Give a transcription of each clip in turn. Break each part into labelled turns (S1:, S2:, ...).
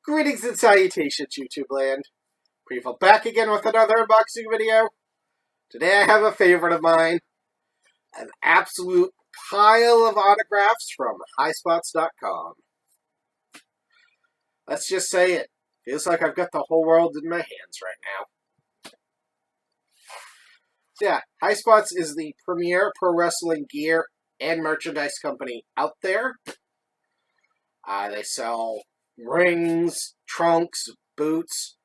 S1: Greetings and salutations, YouTube land. Prevo back again with another unboxing video. Today I have a favorite of mine. An absolute pile of autographs from Highspots.com. Let's just say it. Feels like I've got the whole world in my hands right now. So yeah, Highspots is the premier pro wrestling gear and merchandise company out there. They sell rings, trunks, boots,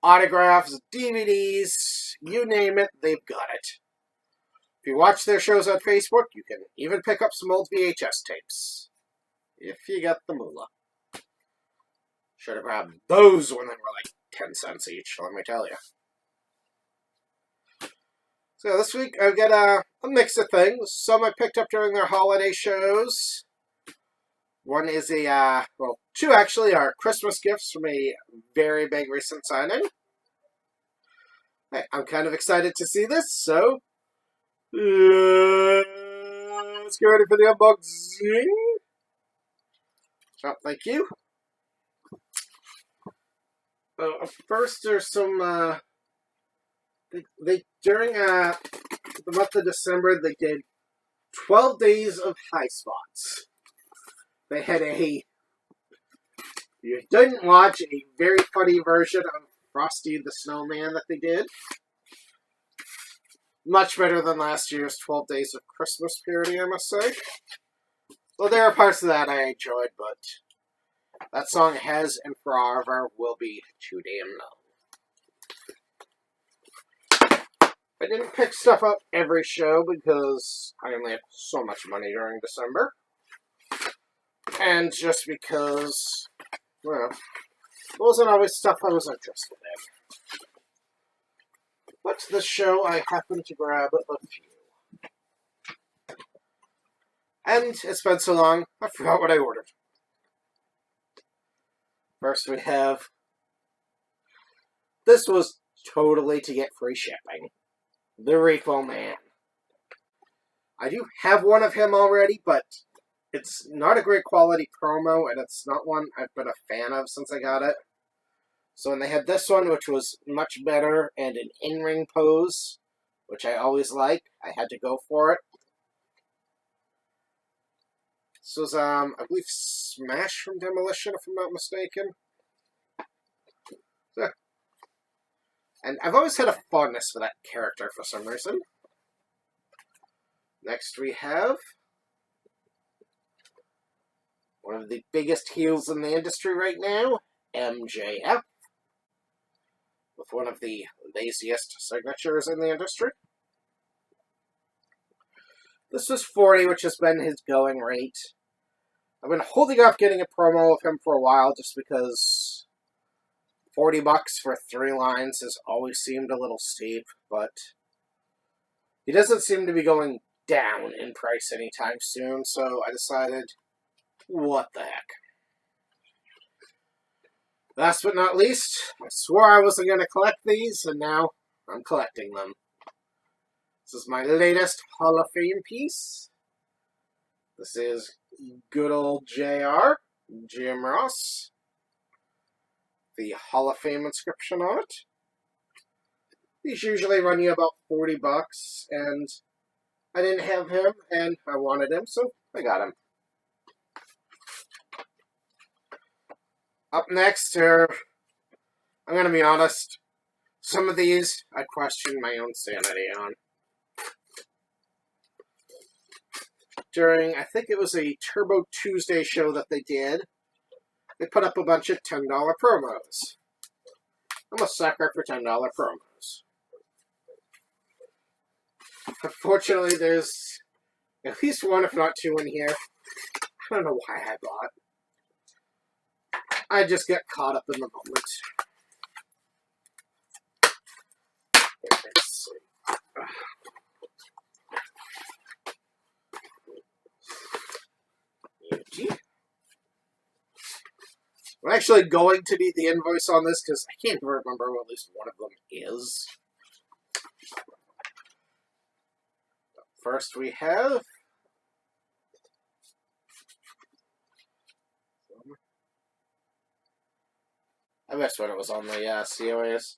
S1: autographs, DVDs, you name it, they've got it. If you watch their shows on Facebook, you can even pick up some old VHS tapes. If you got the moolah. Should have grabbed those when they were like 10 cents each, let me tell you. So this week I've got a mix of things. Some I picked up during their holiday shows. One is two actually are Christmas gifts from a very big recent signing. I'm kind of excited to see this, so let's get ready for the unboxing. Oh, thank you. First, there's some, during the month of December, they did 12 Days of Highspots. They had you didn't watch a very funny version of Frosty the Snowman that they did. Much better than last year's 12 Days of Christmas parody, I must say. Well, there are parts of that I enjoyed, but that song has and forever will be too damn known. I didn't pick stuff up every show because I only have so much money during December. And just because, well, it wasn't always stuff I was interested in. But this show, I happened to grab a few. And it's been so long, I forgot what I ordered. First we have, this was totally to get free shipping. The Repo Man. I do have one of him already, but it's not a great quality promo, and it's not one I've been a fan of since I got it. So when they had this one, which was much better, and an in-ring pose, which I always like, I had to go for it. This was, I believe, Smash from Demolition, if I'm not mistaken. So, and I've always had a fondness for that character for some reason. Next we have one of the biggest heels in the industry right now, MJF. With one of the laziest signatures in the industry. This was $40, which has been his going rate. I've been holding off getting a promo of him for a while just because $40 for 3 lines has always seemed a little steep, but he doesn't seem to be going down in price anytime soon, so I decided, what the heck. Last but not least, I swore I wasn't going to collect these, and now I'm collecting them. This is my latest Hall of Fame piece. This is good old JR, Jim Ross. The Hall of Fame inscription on it. These usually run you about $40, and I didn't have him, and I wanted him, so I got him. Up next are, I'm going to be honest, some of these I question my own sanity on. During, I think it was a Turbo Tuesday show that they did, they put up a bunch of $10 promos. I'm a sucker for $10 promos. Unfortunately, there's at least one, if not two, in here. I don't know why I bought. I just get caught up in the moment. Let's see. I'm actually going to need the invoice on this because I can't remember what at least one of them is. First we have I missed when it was on the COAs.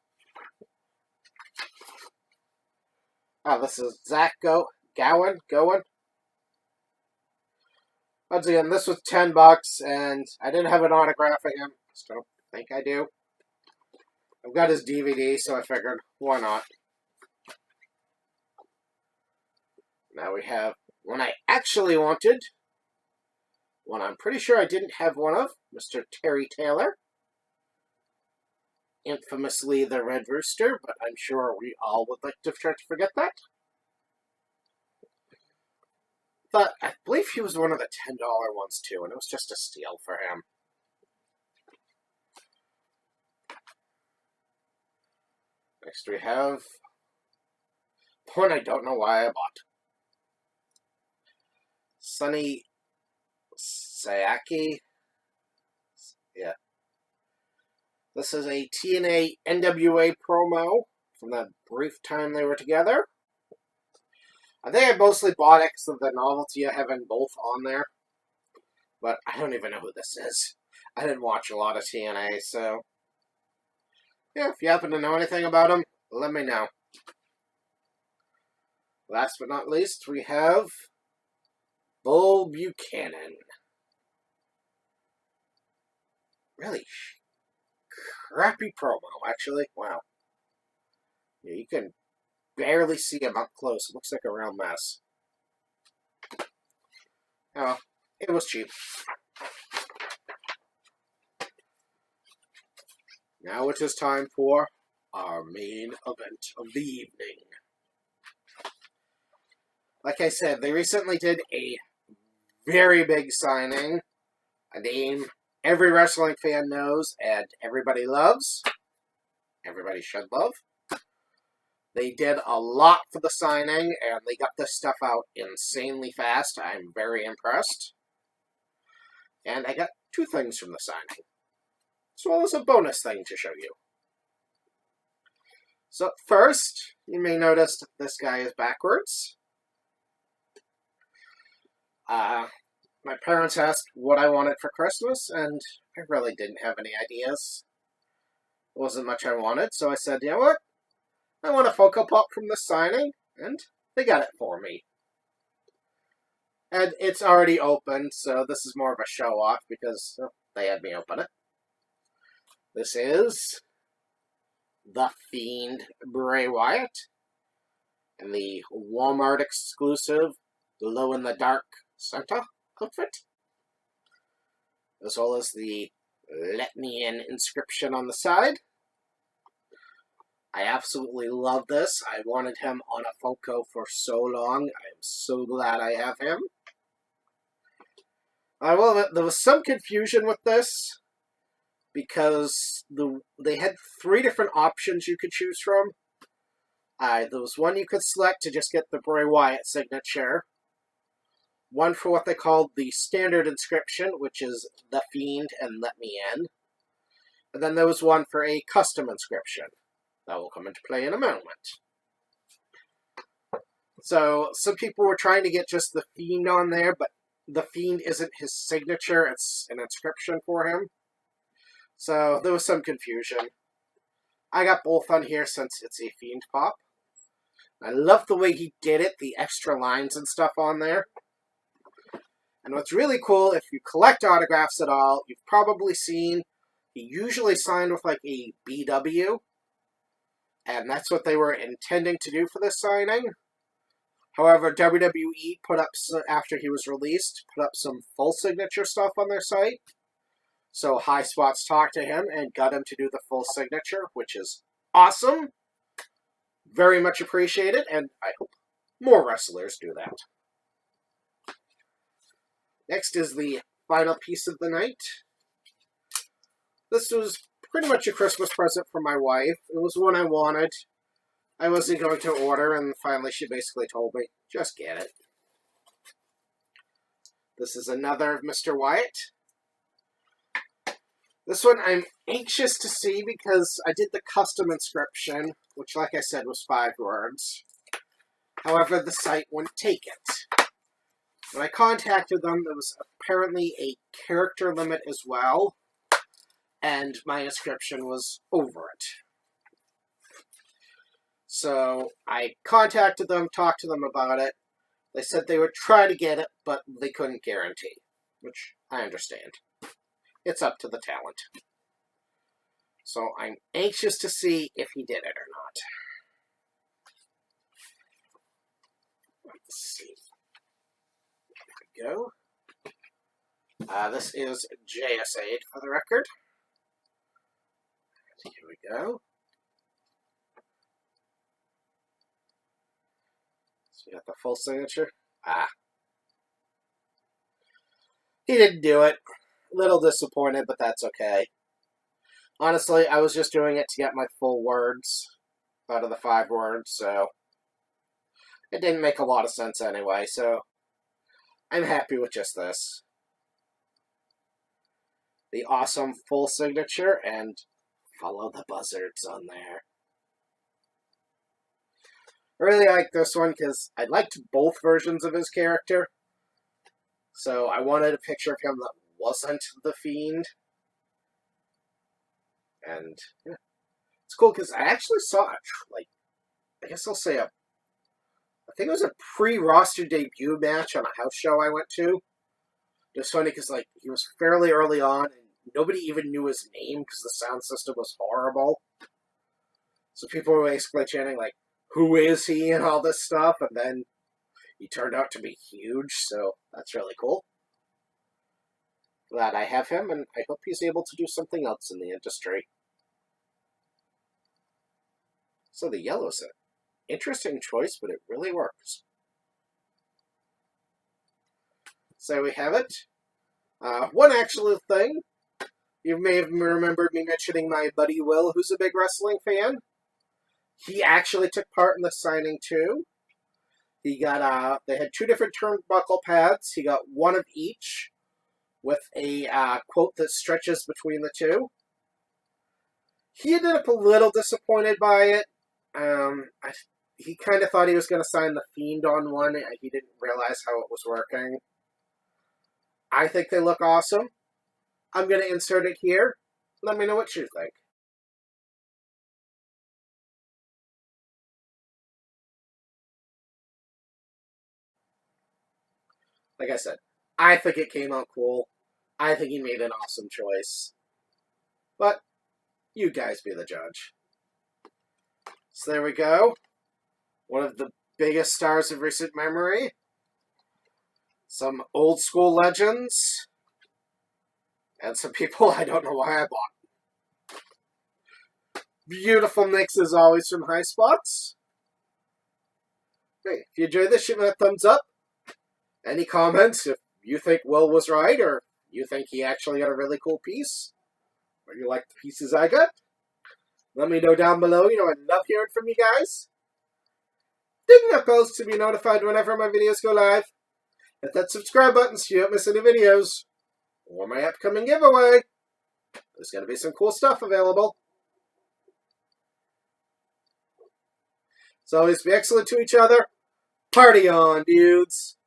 S1: Oh, this is Zach Gowan. Once again, this was $10, and I didn't have an autograph of him. Just don't think I do. I've got his DVD, so I figured, why not? Now we have one I actually wanted. One I'm pretty sure I didn't have one of. Mr. Terry Taylor. Infamously the Red Rooster, but I'm sure we all would like to try to forget that. But I believe he was one of the $10 ones too, and it was just a steal for him. Next we have one I don't know why I bought. Sonny Sayaki. Yeah. This is a TNA NWA promo from that brief time they were together. I think I mostly bought it because of the novelty of having both on there. But I don't even know who this is. I didn't watch a lot of TNA, so... yeah, if you happen to know anything about him, let me know. Last but not least, we have Bull Buchanan. Really crappy promo, actually. Wow. Yeah, you can barely see him up close. It looks like a real mess. Oh, it was cheap. Now it is time for our main event of the evening. Like I said, they recently did a very big signing. A name every wrestling fan knows and everybody loves. Everybody should love. They did a lot for the signing, and they got this stuff out insanely fast. I'm very impressed. And I got two things from the signing, as well as a bonus thing to show you. So first, you may notice that this guy is backwards. My parents asked what I wanted for Christmas, and I really didn't have any ideas. It wasn't much I wanted, so I said, you know what? I want a Funko Pop from the signing, and they got it for me. And it's already open, so this is more of a show-off because they had me open it. This is The Fiend Bray Wyatt and the Walmart exclusive glow-in-the-dark Santa outfit, as well as the Let Me In inscription on the side. I absolutely love this. I wanted him on a Funko for so long. I am so glad I have him. Well, there was some confusion with this because they had 3 different options you could choose from. There was one you could select to just get the Bray Wyatt signature. One for what they called the standard inscription, which is The Fiend and Let Me In. And then there was one for a custom inscription. That will come into play in a moment. So, some people were trying to get just the Fiend on there, but the Fiend isn't his signature, it's an inscription for him. So, there was some confusion. I got both on here since it's a Fiend Pop. I love the way he did it, the extra lines and stuff on there. And what's really cool, if you collect autographs at all, you've probably seen he usually signed with like a BW. And that's what they were intending to do for this signing. However, WWE put up, after he was released, put up some full signature stuff on their site. So Highspots talked to him and got him to do the full signature, which is awesome. Very much appreciated, and I hope more wrestlers do that. Next is the final piece of the night. This was pretty much a Christmas present for my wife. It was one I wanted. I wasn't going to order, and finally she basically told me, just get it. This is another Mr. Wyatt. This one I'm anxious to see because I did the custom inscription, which, like I said, was 5 words. However, the site wouldn't take it. When I contacted them, there was apparently a character limit as well. and my inscription was over it. So I contacted them, talked to them about it. They said they would try to get it, but they couldn't guarantee, which I understand. It's up to the talent. So I'm anxious to see if he did it or not. Let's see. Here we go. This is JSA for the record. Here we go. So you got the full signature. He didn't do it. A little disappointed, but that's okay. Honestly, I was just doing it to get my full words out of the 5 words, so it didn't make a lot of sense anyway, so I'm happy with just this. The awesome full signature and follow the buzzards on there. I really like this one because I liked both versions of his character. So I wanted a picture of him that wasn't the Fiend. And yeah, it's cool because I actually saw I guess I'll say I think it was a pre-roster debut match on a house show I went to. It was funny because he was fairly early on and nobody even knew his name because the sound system was horrible. So people were basically chanting who is he and all this stuff, and then he turned out to be huge, so that's really cool. Glad I have him, and I hope he's able to do something else in the industry. So the yellow's an interesting choice, but it really works. So we have it. One actual thing, you may have remembered me mentioning my buddy Will, who's a big wrestling fan. He actually took part in the signing too. He got, they had 2 different turnbuckle pads. He got one of each with a quote that stretches between the 2. He ended up a little disappointed by it. He kind of thought he was going to sign the Fiend on one. He didn't realize how it was working. I think they look awesome. I'm going to insert it here. Let me know what you think. Like I said, I think it came out cool. I think he made an awesome choice. But you guys be the judge. So there we go. One of the biggest stars of recent memory. Some old school legends. And some people I don't know why I bought. Beautiful mix as always from Highspots. Hey, if you enjoyed this, give it a thumbs up. Any comments if you think Will was right or you think he actually got a really cool piece? Or you like the pieces I got? Let me know down below. You know, I love hearing from you guys. Ding that bell to be notified whenever my videos go live. Hit that subscribe button so you don't miss any videos. Or my upcoming giveaway. There's going to be some cool stuff available. So always be excellent to each other. Party on, dudes.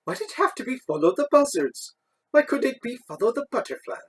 S1: Why did it have to be follow the buzzards? Why couldn't it be follow the butterflies?